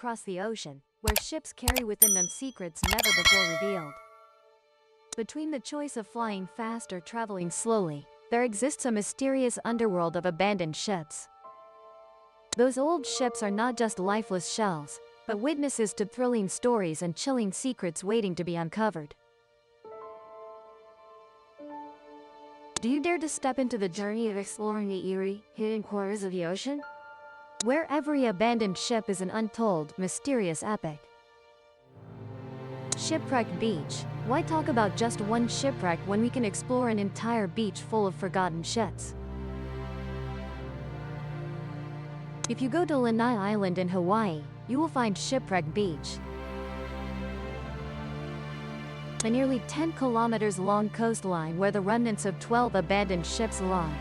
across the ocean, where ships carry within them secrets never before revealed. Between the choice of flying fast or traveling slowly, there exists a mysterious underworld of abandoned ships. Those old ships are not just lifeless shells, but witnesses to thrilling stories and chilling secrets waiting to be uncovered. Do you dare to step into the journey of exploring the eerie, hidden corners of the ocean? Where every abandoned ship is an untold, mysterious epic. Shipwreck Beach. Why talk about just one shipwreck when we can explore an entire beach full of forgotten ships? If you go to Lanai Island in Hawaii, you will find Shipwreck Beach, a nearly 10 kilometers long coastline where the remnants of 12 abandoned ships lie.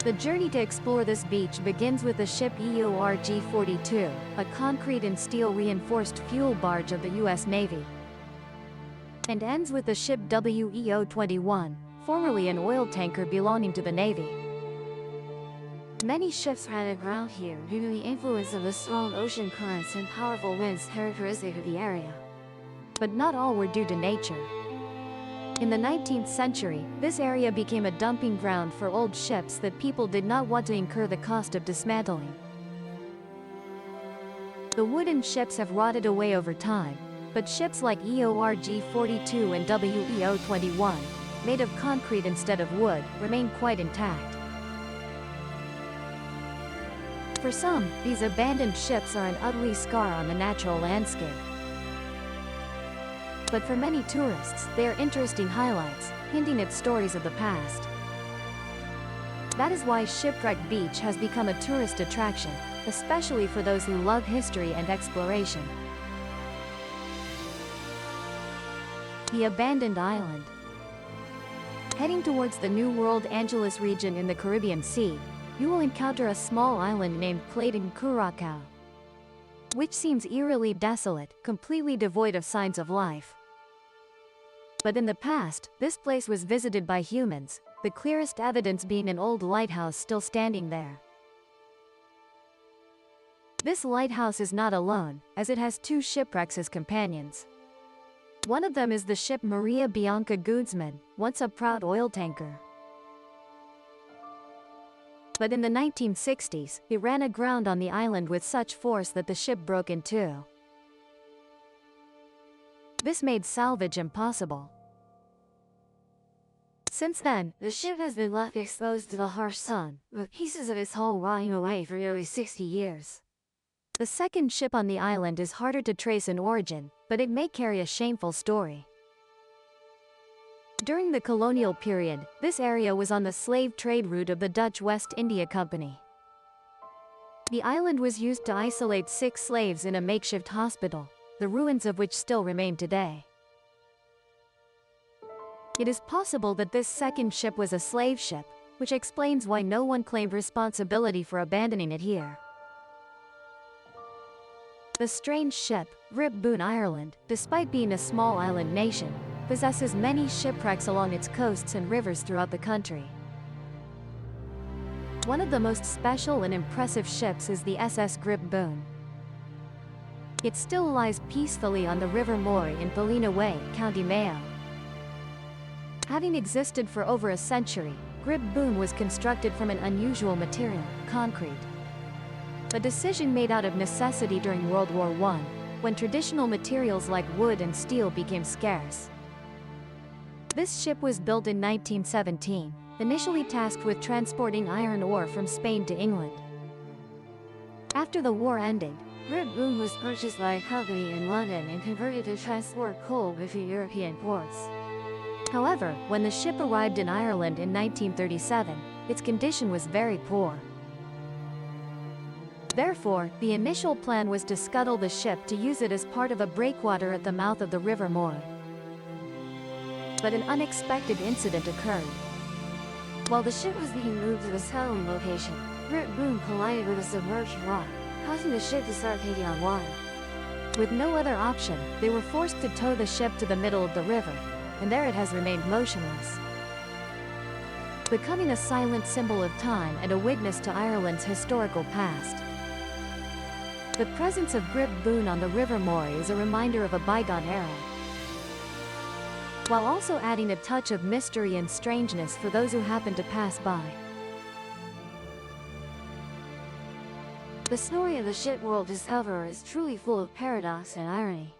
The journey to explore this beach begins with the ship EORG-42, a concrete and steel reinforced fuel barge of the U.S. Navy, and ends with the ship WEO-21, formerly an oil tanker belonging to the Navy. Many ships ran aground here due to the influence of the strong ocean currents and powerful winds characteristic of the area. But not all were due to nature. In the 19th century, this area became a dumping ground for old ships that people did not want to incur the cost of dismantling. The wooden ships have rotted away over time, but ships like EORG-42 and WEO-21, made of concrete instead of wood, remain quite intact. For some, these abandoned ships are an ugly scar on the natural landscape. But for many tourists, they are interesting highlights, hinting at stories of the past. That is why Shipwreck Beach has become a tourist attraction, especially for those who love history and exploration. The Abandoned Island. Heading towards the New World Angeles region in the Caribbean Sea, you will encounter a small island named Clayton Curacao, which seems eerily desolate, completely devoid of signs of life. But in the past, this place was visited by humans, the clearest evidence being an old lighthouse still standing there. This lighthouse is not alone, as it has two shipwrecks as companions. One of them is the ship Maria Bianca Guzman, once a proud oil tanker. But in the 1960s, it ran aground on the island with such force that the ship broke in two. This made salvage impossible. Since then, the ship has been left exposed to the harsh sun, with pieces of its hull rotting away for nearly 60 years. The second ship on the island is harder to trace in origin, but it may carry a shameful story. During the colonial period, this area was on the slave trade route of the Dutch West India Company. The island was used to isolate sick slaves in a makeshift hospital, the ruins of which still remain today. It is possible that this second ship was a slave ship, which explains why no one claimed responsibility for abandoning it here. The strange ship, Grip Boon Ireland, despite being a small island nation, possesses many shipwrecks along its coasts and rivers throughout the country. One of the most special and impressive ships is the SS Grip Boon. It still lies peacefully on the River Moy in Paulina Way, County Mayo. Having existed for over a century, Grip Boon was constructed from an unusual material, concrete. A decision made out of necessity during World War I, when traditional materials like wood and steel became scarce. This ship was built in 1917, initially tasked with transporting iron ore from Spain to England. After the war ended, Grip Boon was purchased by a company in London and converted to transport coal between European ports. However, when the ship arrived in Ireland in 1937, its condition was very poor. Therefore, the initial plan was to scuttle the ship to use it as part of a breakwater at the mouth of the River Moy. But an unexpected incident occurred. While the ship was being moved to the settling location, Grip Boon collided with a submerged rock, causing the ship to start taking on water. With no other option, they were forced to tow the ship to the middle of the river, and there it has remained motionless, becoming a silent symbol of time and a witness to Ireland's historical past. The presence of Grip Boon on the River Moray is a reminder of a bygone era, while also adding a touch of mystery and strangeness for those who happen to pass by. The story of the ship World Discoverer is truly full of paradox and irony,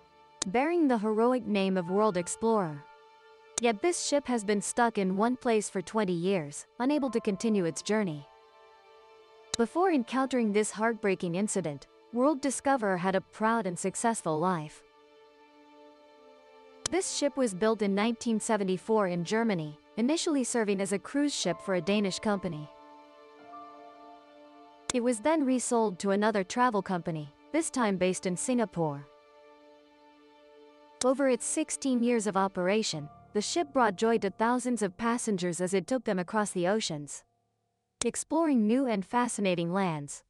bearing the heroic name of World Explorer. Yet this ship has been stuck in one place for 20 years, unable to continue its journey. Before encountering this heartbreaking incident, World Discoverer had a proud and successful life. This ship was built in 1974 in Germany, initially serving as a cruise ship for a Danish company. It was then resold to another travel company, this time based in Singapore. Over its 16 years of operation, the ship brought joy to thousands of passengers as it took them across the oceans, exploring new and fascinating lands.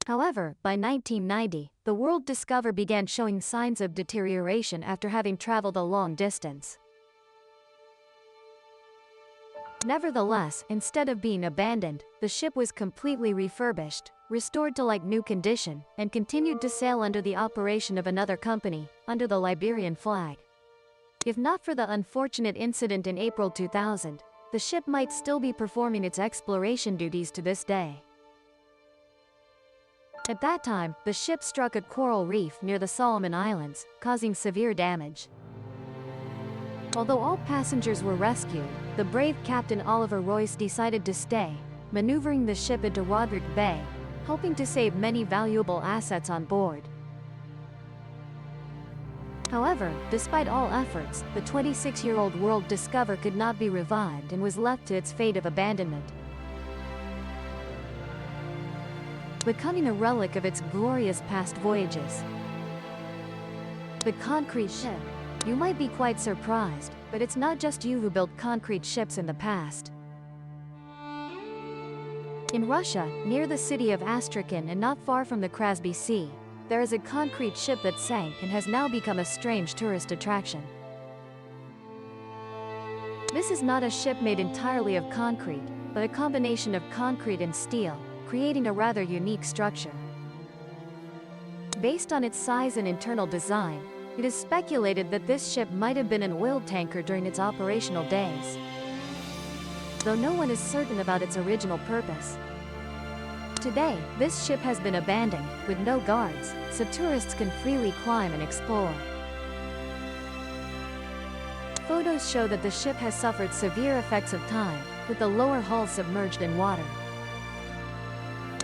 However, by 1990, the World Discoverer began showing signs of deterioration after having traveled a long distance. Nevertheless, instead of being abandoned, the ship was completely refurbished, restored to like new condition, and continued to sail under the operation of another company, under the Liberian flag. If not for the unfortunate incident in April 2000, the ship might still be performing its exploration duties to this day. At that time, the ship struck a coral reef near the Solomon Islands, causing severe damage. Although all passengers were rescued, the brave Captain Oliver Royce decided to stay, maneuvering the ship into Roderick Bay, hoping to save many valuable assets on board. However, despite all efforts, the 26-year-old World Discoverer could not be revived and was left to its fate of abandonment, becoming a relic of its glorious past voyages. The concrete ship. You might be quite surprised, but it's not just you who built concrete ships in the past. In Russia, near the city of Astrakhan and not far from the Krasby Sea, there is a concrete ship that sank and has now become a strange tourist attraction. This is not a ship made entirely of concrete, but a combination of concrete and steel, creating a rather unique structure. Based on its size and internal design, it is speculated that this ship might have been an oil tanker during its operational days, though no one is certain about its original purpose. Today, this ship has been abandoned, with no guards, so tourists can freely climb and explore. Photos show that the ship has suffered severe effects of time, with the lower hull submerged in water.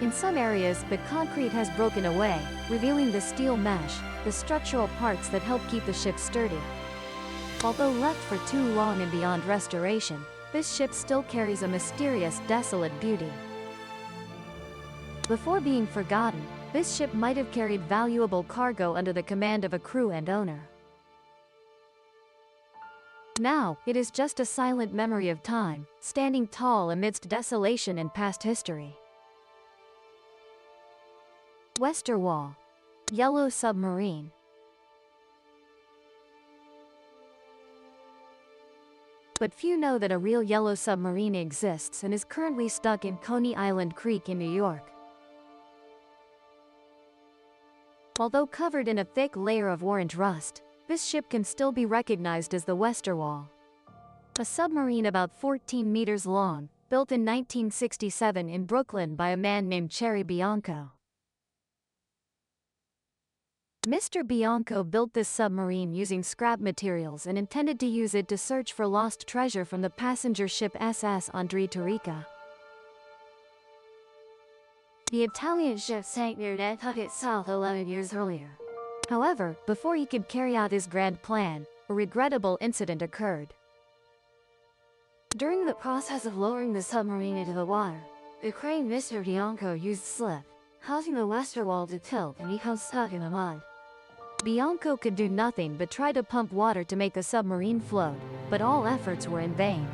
In some areas, the concrete has broken away, revealing the steel mesh, the structural parts that help keep the ship sturdy. Although left for too long and beyond restoration, this ship still carries a mysterious, desolate beauty. Before being forgotten, this ship might have carried valuable cargo under the command of a crew and owner. Now, it is just a silent memory of time, standing tall amidst desolation and past history. Westerwall. Yellow submarine. But few know that a real yellow submarine exists and is currently stuck in Coney Island Creek in New York. Although covered in a thick layer of orange rust, this ship can still be recognized as the Westerwall. A submarine about 14 meters long, built in 1967 in Brooklyn by a man named Cherry Bianco. Mr. Bianco built this submarine using scrap materials and intended to use it to search for lost treasure from the passenger ship SS Andrea Tarica. The Italian ship sank near Nantucket South 11 years earlier. However, before he could carry out his grand plan, a regrettable incident occurred. During the process of lowering the submarine into the water, the crane Mr. Bianco used slipped, causing the Westerwall to tilt and become stuck in the mud. Bianco could do nothing but try to pump water to make the submarine float, but all efforts were in vain.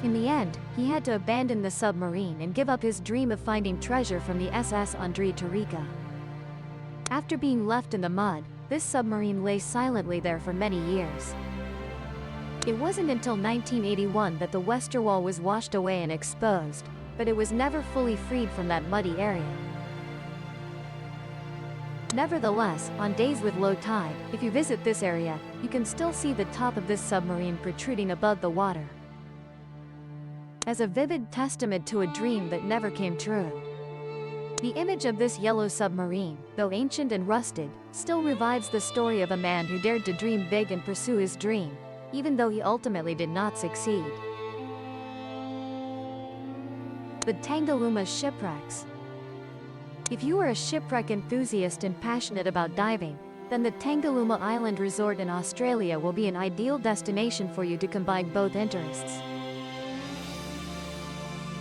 In the end, he had to abandon the submarine and give up his dream of finding treasure from the SS Andrea Tarica. After being left in the mud, this submarine lay silently there for many years. It wasn't until 1981 that the Westerwall was washed away and exposed, but it was never fully freed from that muddy area. Nevertheless, on days with low tide, if you visit this area, you can still see the top of this submarine protruding above the water, as a vivid testament to a dream that never came true. The image of this yellow submarine, though ancient and rusted, still revives the story of a man who dared to dream big and pursue his dream, even though he ultimately did not succeed. The Tangalooma Shipwrecks. If you are a shipwreck enthusiast and passionate about diving, then the Tangalooma Island Resort in Australia will be an ideal destination for you to combine both interests.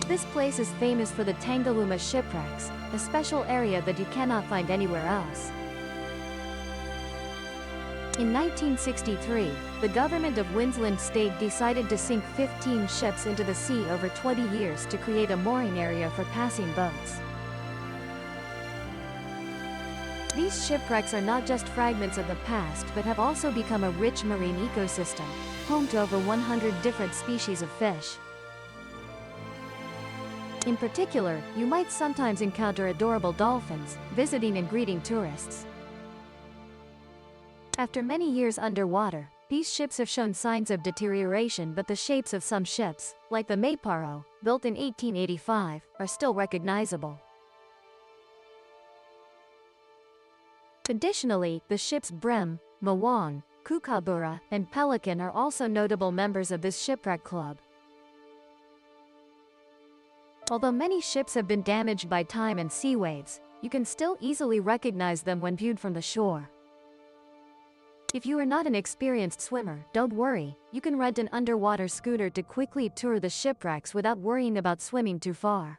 This place is famous for the Tangalooma Shipwrecks, a special area that you cannot find anywhere else. In 1963, the government of Queensland State decided to sink 15 ships into the sea over 20 years to create a mooring area for passing boats. These shipwrecks are not just fragments of the past but have also become a rich marine ecosystem, home to over 100 different species of fish. In particular, you might sometimes encounter adorable dolphins, visiting and greeting tourists. After many years underwater, these ships have shown signs of deterioration, but the shapes of some ships, like the Mayparo, built in 1885, are still recognizable. Additionally, the ships Bream, Mawang, Kookaburra, and Pelican are also notable members of this shipwreck club. Although many ships have been damaged by time and sea waves, you can still easily recognize them when viewed from the shore. If you are not an experienced swimmer, don't worry, you can rent an underwater scooter to quickly tour the shipwrecks without worrying about swimming too far.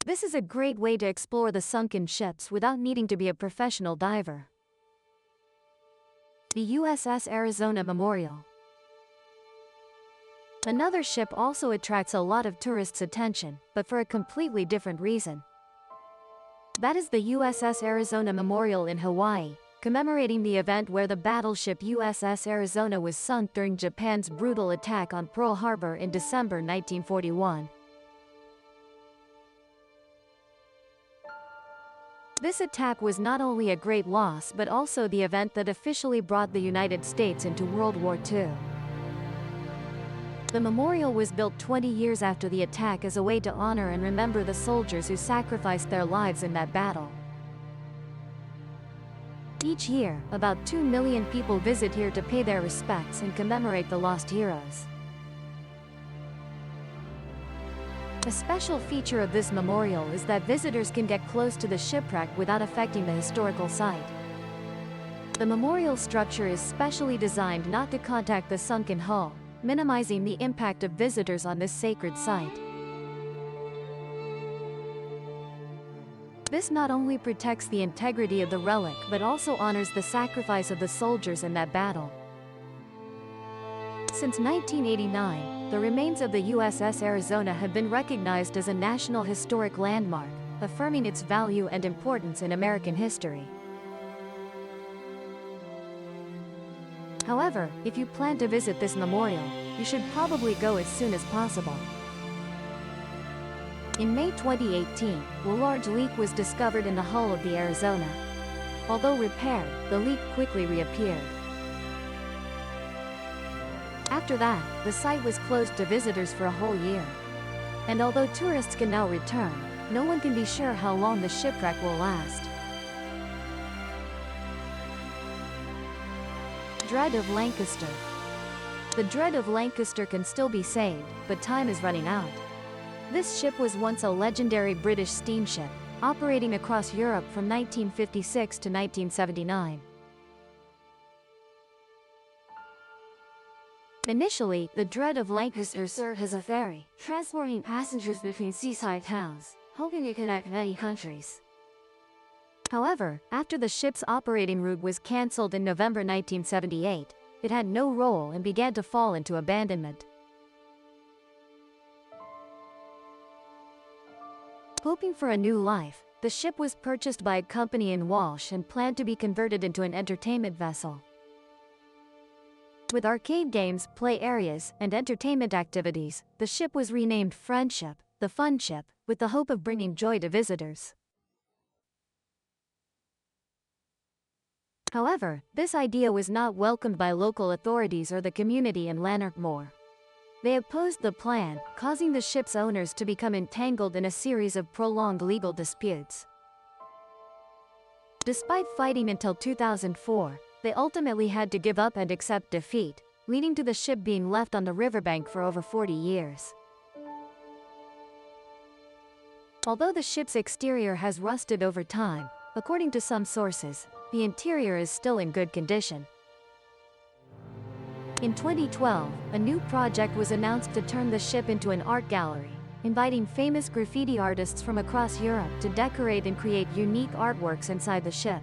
This is a great way to explore the sunken ships without needing to be a professional diver. The USS Arizona Memorial. Another ship also attracts a lot of tourists' attention, but for a completely different reason. That is the USS Arizona Memorial in Hawaii, commemorating the event where the battleship USS Arizona was sunk during Japan's brutal attack on Pearl Harbor in December 1941. This attack was not only a great loss but also the event that officially brought the United States into World War II. The memorial was built 20 years after the attack as a way to honor and remember the soldiers who sacrificed their lives in that battle. Each year, about 2 million people visit here to pay their respects and commemorate the lost heroes. A special feature of this memorial is that visitors can get close to the shipwreck without affecting the historical site. The memorial structure is specially designed not to contact the sunken hull, minimizing the impact of visitors on this sacred site. This not only protects the integrity of the relic but also honors the sacrifice of the soldiers in that battle. Since 1989, the remains of the USS Arizona have been recognized as a National Historic Landmark, affirming its value and importance in American history. However, if you plan to visit this memorial, you should probably go as soon as possible. In May 2018, a large leak was discovered in the hull of the Arizona. Although repaired, the leak quickly reappeared. After that, the site was closed to visitors for a whole year. And although tourists can now return, no one can be sure how long the shipwreck will last. Dread of Lancaster. The Dread of Lancaster can still be saved, but time is running out. This ship was once a legendary British steamship, operating across Europe from 1956 to 1979. Initially, the Dread of Lancaster served as a ferry, transporting passengers between seaside towns, hoping to connect many countries. However, after the ship's operating route was cancelled in November 1978, it had no role and began to fall into abandonment. Hoping for a new life, the ship was purchased by a company in Walsh and planned to be converted into an entertainment vessel. With arcade games, play areas, and entertainment activities, the ship was renamed Friendship, the Fun Ship, with the hope of bringing joy to visitors. However, this idea was not welcomed by local authorities or the community in Lanarkmore. They opposed the plan, causing the ship's owners to become entangled in a series of prolonged legal disputes. Despite fighting until 2004, they ultimately had to give up and accept defeat, leading to the ship being left on the riverbank for over 40 years. Although the ship's exterior has rusted over time, according to some sources, the interior is still in good condition. In 2012, a new project was announced to turn the ship into an art gallery, inviting famous graffiti artists from across Europe to decorate and create unique artworks inside the ship.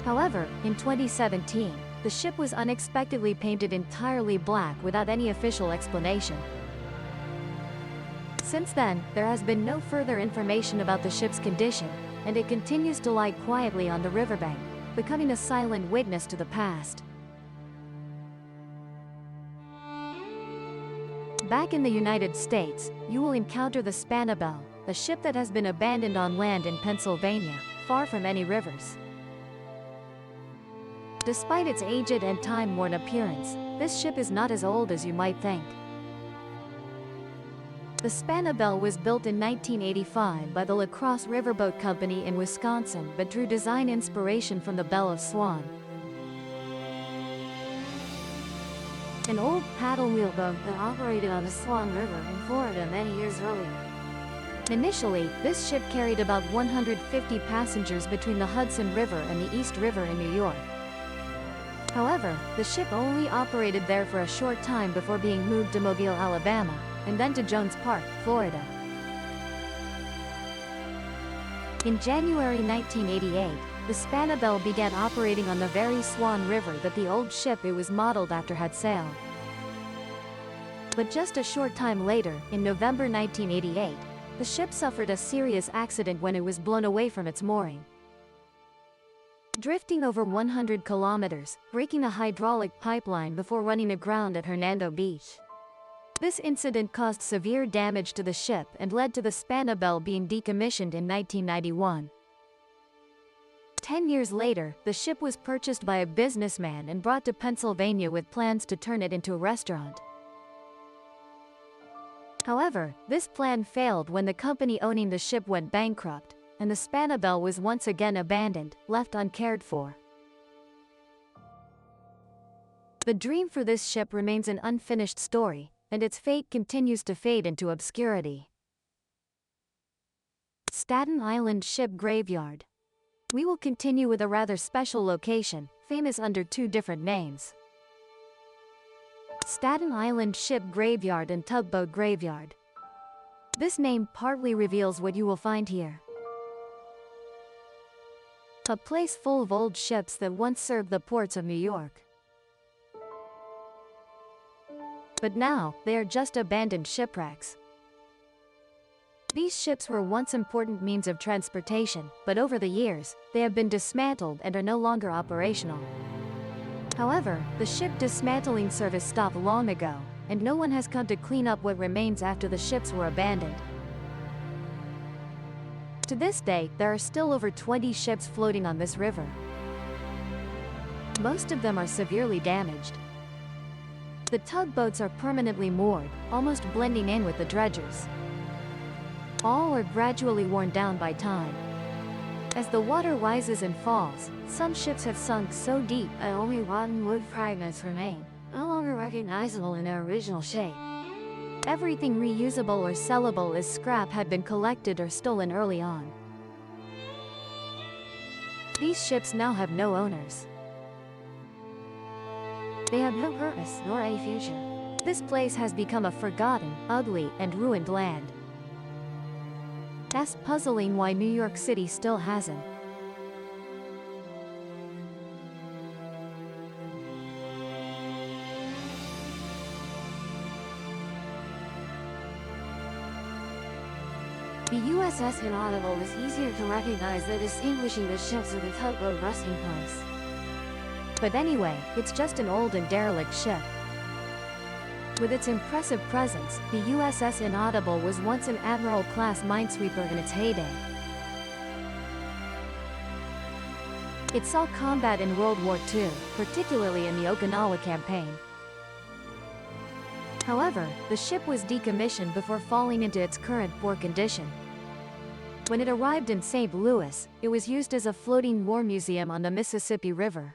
However, in 2017, the ship was unexpectedly painted entirely black without any official explanation. Since then, there has been no further information about the ship's condition, and it continues to lie quietly on the riverbank, becoming a silent witness to the past. Back in the United States, you will encounter the spine-tingling, a ship that has been abandoned on land in Pennsylvania, far from any rivers. Despite its aged and time-worn appearance, this ship is not as old as you might think. The spine-tingling was built in 1985 by the La Crosse Riverboat Company in Wisconsin but drew design inspiration from the Belle of Swan, an old paddle wheel boat that operated on the Swan River in Florida many years earlier. Initially, this ship carried about 150 passengers between the Hudson River and the East River in New York. However, the ship only operated there for a short time before being moved to Mobile, Alabama, and then to Jones Park, Florida. In January 1988, the spine-tingling began operating on the very Swan River that the old ship it was modeled after had sailed. But just a short time later, in November 1988, the ship suffered a serious accident when it was blown away from its mooring, drifting over 100 kilometers, breaking a hydraulic pipeline before running aground at Hernando Beach. This incident caused severe damage to the ship and led to the spine-tingling being decommissioned in 1991. 10 years later, the ship was purchased by a businessman and brought to Pennsylvania with plans to turn it into a restaurant. However, this plan failed when the company owning the ship went bankrupt, and the spine-tingling was once again abandoned, left uncared for. The dream for this ship remains an unfinished story, and its fate continues to fade into obscurity. Staten Island Ship Graveyard. We will continue with a rather special location, famous under two different names: Staten Island Ship Graveyard and Tugboat Graveyard. This name partly reveals what you will find here. A place full of old ships that once served the ports of New York. But now, they are just abandoned shipwrecks. These ships were once important means of transportation, but over the years, they have been dismantled and are no longer operational. However, the ship dismantling service stopped long ago, and no one has come to clean up what remains after the ships were abandoned. To this day, there are still over 20 ships floating on this river. Most of them are severely damaged. The tugboats are permanently moored, almost blending in with the dredgers. All are gradually worn down by time. As the water rises and falls, some ships have sunk so deep that only rotten wood fragments remain, no longer recognizable in their original shape. Everything reusable or sellable as scrap had been collected or stolen early on. These ships now have no owners. They have no purpose nor any future. This place has become a forgotten, ugly, and ruined land. That's puzzling why New York City still has them. The USS Inaudible is easier to recognize than distinguishing the ships of the tugboat resting place. But anyway, it's just an old and derelict ship. With its impressive presence, the USS Inaudible was once an Admiral-class minesweeper in its heyday. It saw combat in World War II, particularly in the Okinawa campaign. However, the ship was decommissioned before falling into its current poor condition. When it arrived in St. Louis, it was used as a floating war museum on the Mississippi River.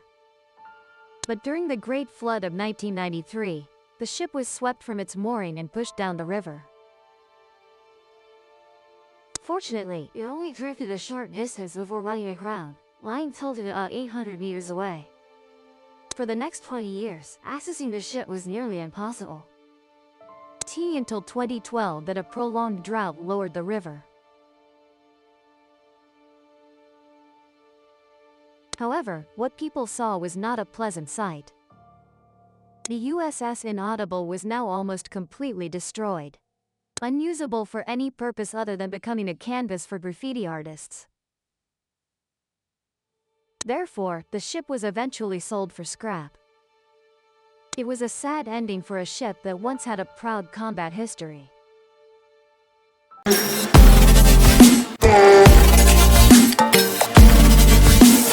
But during the Great Flood of 1993, the ship was swept from its mooring and pushed down the river. Fortunately, it only drifted a short distance before running aground, lying tilted about 800 meters away. For the next 20 years, accessing the ship was nearly impossible. Until 2012 that a prolonged drought lowered the river. However, what people saw was not a pleasant sight. The USS Inaudible was now almost completely destroyed. Unusable for any purpose other than becoming a canvas for graffiti artists. Therefore, the ship was eventually sold for scrap. It was a sad ending for a ship that once had a proud combat history.